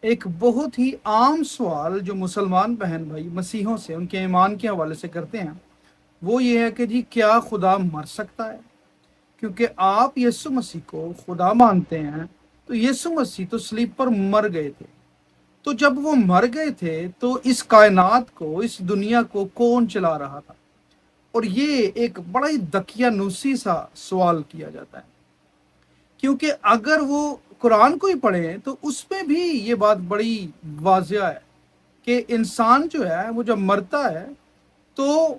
ایک بہت ہی عام سوال جو مسلمان بہن بھائی مسیحوں سے ان کے ایمان کے حوالے سے کرتے ہیں وہ یہ ہے کہ جی کیا خدا مر سکتا ہے؟ کیونکہ آپ یسوع مسیح کو خدا مانتے ہیں، تو یسوع مسیح تو صلیب پر مر گئے تھے۔ تو جب وہ مر گئے تھے تو اس کائنات کو، اس دنیا کو کون چلا رہا تھا؟ اور یہ ایک بڑا ہی دقیانوسی سا سوال کیا جاتا ہے، کیونکہ اگر وہ قرآن کو ہی پڑھیں تو اس میں بھی یہ بات بڑی واضح ہے کہ انسان جو ہے وہ جب مرتا ہے تو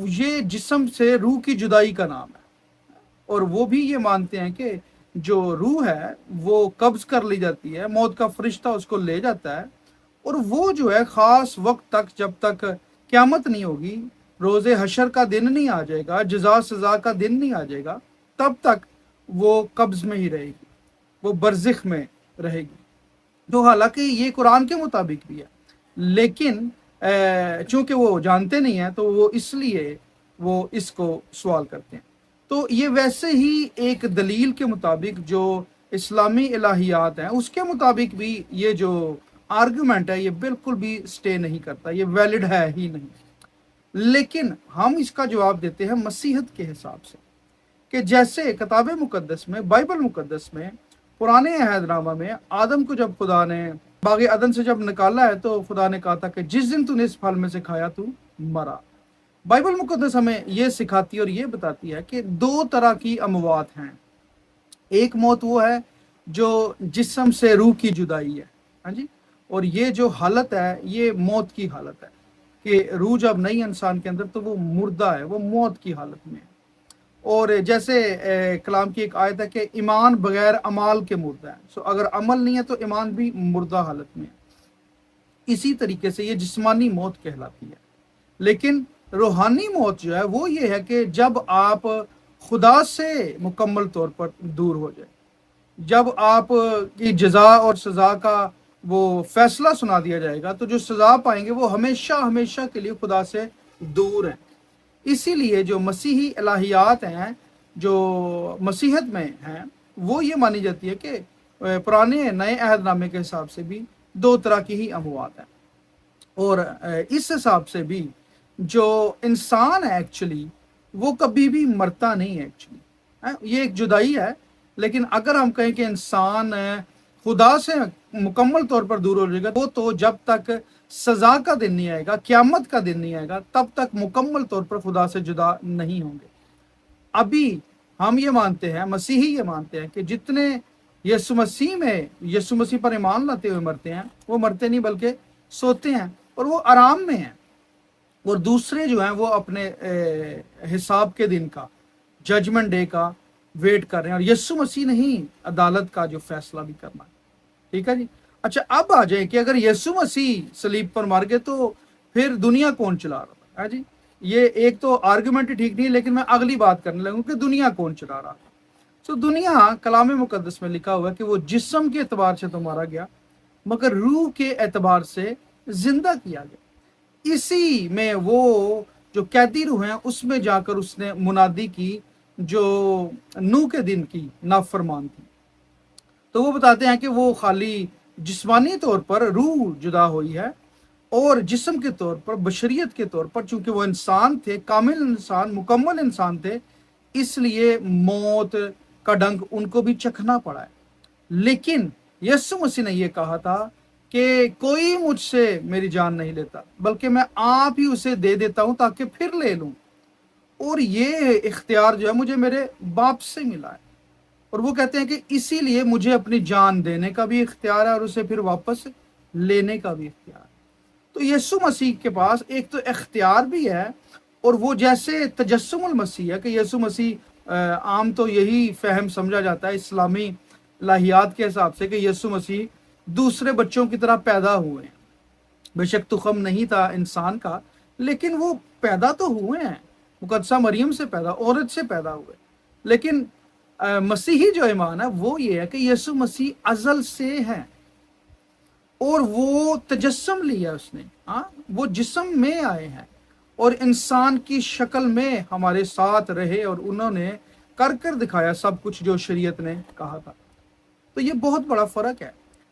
یہ جسم سے روح کی جدائی کا نام ہے، اور وہ بھی یہ مانتے ہیں کہ جو روح ہے وہ قبض کر لی جاتی ہے، موت کا فرشتہ اس کو لے جاتا ہے، اور وہ جو ہے خاص وقت تک، جب تک قیامت نہیں ہوگی، روز حشر کا دن نہیں آ جائے گا، جزا سزا کا دن نہیں آ جائے گا، تب تک وہ قبض میں ہی رہے گی، وہ برزخ میں رہے گی۔ تو حالانکہ یہ قرآن کے مطابق بھی ہے، لیکن چونکہ وہ جانتے نہیں ہیں تو وہ اس لیے وہ اس کو سوال کرتے ہیں۔ تو یہ ویسے ہی ایک دلیل کے مطابق جو اسلامی الہیات ہیں اس کے مطابق بھی یہ جو آرگومنٹ ہے یہ بالکل بھی سٹے نہیں کرتا، یہ ویلڈ ہے ہی نہیں۔ لیکن ہم اس کا جواب دیتے ہیں مسیحت کے حساب سے، کہ جیسے کتاب مقدس میں، بائبل مقدس میں، پرانے عہد نامہ میں آدم کو جب خدا نے باغ عدن سے جب نکالا ہے تو خدا نے کہا تھا کہ جس دن تو نے اس پھل میں سے کھایا تو مرا۔ بائبل مقدس ہمیں یہ سکھاتی ہے اور یہ بتاتی ہے کہ دو طرح کی اموات ہیں۔ ایک موت وہ ہے جو جسم سے روح کی جدائی ہے، ہاں جی، اور یہ جو حالت ہے یہ موت کی حالت ہے، کہ روح جب نہیں انسان کے اندر تو وہ مردہ ہے، وہ موت کی حالت میں ہے۔ اور جیسے کلام کی ایک آیت ہے کہ ایمان بغیر عمال کے مردہ ہے، سو اگر عمل نہیں ہے تو ایمان بھی مردہ حالت میں ہے۔ اسی طریقے سے یہ جسمانی موت کہلاتی ہے۔ لیکن روحانی موت جو ہے وہ یہ ہے کہ جب آپ خدا سے مکمل طور پر دور ہو جائے، جب آپ کی جزا اور سزا کا وہ فیصلہ سنا دیا جائے گا تو جو سزا پائیں گے وہ ہمیشہ ہمیشہ کے لیے خدا سے دور ہیں۔ اسی لیے جو مسیحی الہیات ہیں، جو مسیحت میں ہیں، وہ یہ مانی جاتی ہے کہ پرانے نئے عہد نامے کے حساب سے بھی دو طرح کی ہی اموات ہیں، اور اس حساب سے بھی جو انسان ہے ایکچولی وہ کبھی بھی مرتا نہیں ہے ایکچولی، یہ ایک جدائی ہے۔ لیکن اگر ہم کہیں کہ انسان خدا سے مکمل طور پر دور ہو جائے گا، وہ تو جب تک سزا کا دن نہیں آئے گا، قیامت کا دن نہیں آئے گا، تب تک مکمل طور پر خدا سے جدا نہیں ہوں گے۔ ابھی ہم یہ مانتے ہیں، مسیحی یہ مانتے ہیں کہ جتنے یسوع مسیح میں، یسوع مسیح پر ایمان لاتے ہوئے مرتے ہیں، وہ مرتے نہیں بلکہ سوتے ہیں اور وہ آرام میں ہیں، اور دوسرے جو ہیں وہ اپنے حساب کے دن کا، ججمنٹ ڈے کا ویٹ کر رہے ہیں، اور یسوع مسیح نے ہی عدالت کا جو فیصلہ بھی کرنا ہے۔ ٹھیک ہے جی۔ اچھا، اب آ جائیں کہ اگر یسوع مسیح صلیب پر مر گئے تو پھر دنیا کون چلا رہا ہے جی؟ یہ ایک تو آرگومنٹ ٹھیک نہیں، لیکن میں اگلی بات کرنے لگوں کہ دنیا کون چلا رہا ہے۔ تو دنیا کلام مقدس میں لکھا ہوا ہے کہ وہ جسم کے اعتبار سے تو مارا گیا مگر روح کے اعتبار سے زندہ کیا گیا۔ اسی میں وہ جو قیدی روح ہیں اس میں جا کر اس نے منادی کی جو نوح کے دن کی نافرمان تھی۔ تو وہ بتاتے ہیں کہ وہ خالی جسمانی طور پر روح جدا ہوئی ہے، اور جسم کے طور پر، بشریت کے طور پر، چونکہ وہ انسان تھے، کامل انسان، مکمل انسان تھے، اس لیے موت کا ڈنک ان کو بھی چکھنا پڑا ہے۔ لیکن یسوع مسیح نے یہ کہا تھا کہ کوئی مجھ سے میری جان نہیں لیتا بلکہ میں آپ ہی اسے دے دیتا ہوں تاکہ پھر لے لوں، اور یہ اختیار جو ہے مجھے میرے باپ سے ملا ہے۔ اور وہ کہتے ہیں کہ اسی لیے مجھے اپنی جان دینے کا بھی اختیار ہے اور اسے پھر واپس لینے کا بھی اختیار ہے۔ تو یسوع مسیح کے پاس ایک تو اختیار بھی ہے، اور وہ جیسے تجسم المسیح ہے کہ یسوع مسیح، عام تو یہی فہم سمجھا جاتا ہے اسلامی الہیات کے حساب سے کہ یسوع مسیح دوسرے بچوں کی طرح پیدا ہوئے ہیں۔ بے شک تخم نہیں تھا انسان کا، لیکن وہ پیدا تو ہوئے ہیں، مقدسہ مریم سے پیدا، عورت سے پیدا ہوئے۔ لیکن مسیحی جو ایمان ہے وہ یہ ہے کہ یسوع مسیح ازل سے ہے، اور وہ تجسم لیا اس نے، وہ جسم میں آئے ہیں اور انسان کی شکل میں ہمارے ساتھ رہے، اور انہوں نے کر کر دکھایا سب کچھ جو شریعت نے کہا تھا۔ تو یہ بہت بڑا فرق ہے۔